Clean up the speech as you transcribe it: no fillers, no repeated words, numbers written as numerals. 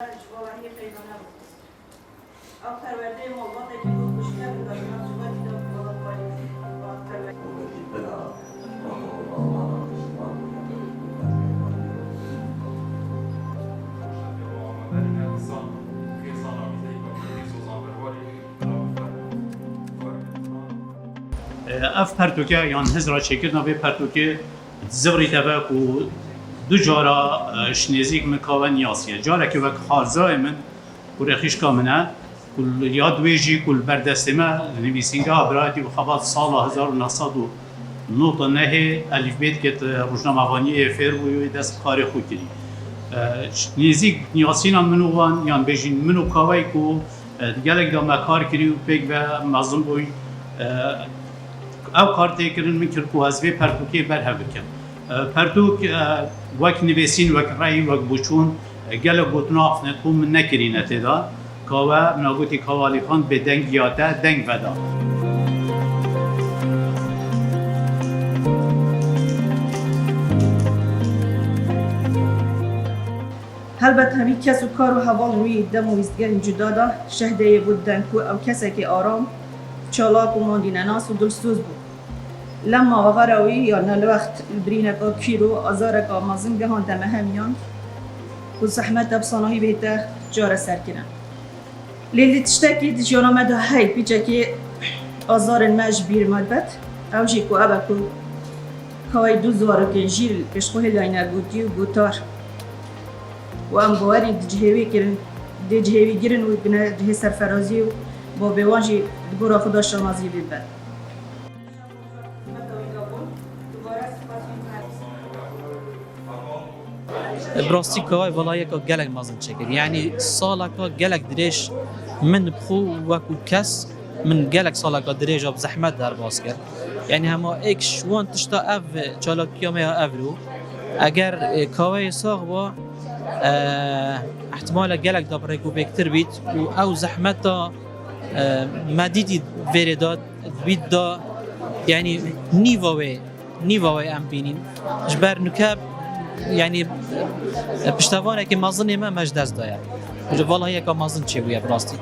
والله پیغمبر او پرورده مولات که بود مشکل داشت نجوای دیدم والله اف پرتوکه یان هزرا چکرنا به پرتوکه زوری تبک و دو جارا شنیزیک مکاون یاسیه جارا که وک خارزای من و رخیش کامنه کل یاد ویجی کل بردستمه نویسینگه برایدی و خبات سال 1909 نه الف بیت که روزنامه‌وانی فر و دست کار خود کردی نزیک نیاسینا منو وان یان بجین منو کاوی کو گلک دام کار کردی و پیک و مازن بوی او کار تکرن میکرد کو از وی پرتوکی بره بکن پرتوک وقت نویسین وقت رای وقت بچون گل گوتنا افنه کو من نکرینه تدا کاوه ناگوتی کاوالی خان به دنگ یاده دنگ ودا البته همی کس و کار و حوال روی دم و ایستگاه جدادا شهده بودن کو او کسی که آرام چالاک و ماندینه ناس و دلسوز بود لما وغروی یا نلوقت البرینه که کیرو آزاره که آمازن گهان دمه همیان و زحمت افسانهی بهته جاره سر کنن لیلی تشتکی دیجانا مده هی پیچه که آزار مجبیر مدبت او جی که ابا که کوای دو زوارو که جیل پشخوه لاینه گوتی و گوتار و ام باوری دجهوی گرن و بنا جه سرفرازی و با بیوانجی دگورا خدا شمازی بیبن براستی کای ولای که گلک مازن چکر یعنی سالا که گلک دریش من بخو وکو کس من گلک سالا که دریج اب زحمت در باز کرد یعنی همه ایک شوان تشتا اف چالاکیا میا افرو اگر کای ساق با احتمال گلک دا برای کو بکتر بیت و او زحمت دا مدیدی ویری داد بیت دا یعنی نیوه ام بینین جبر نکب یعنی پشتوانه که مازن ما مجدز داید والله یک مازن چه بوده براستی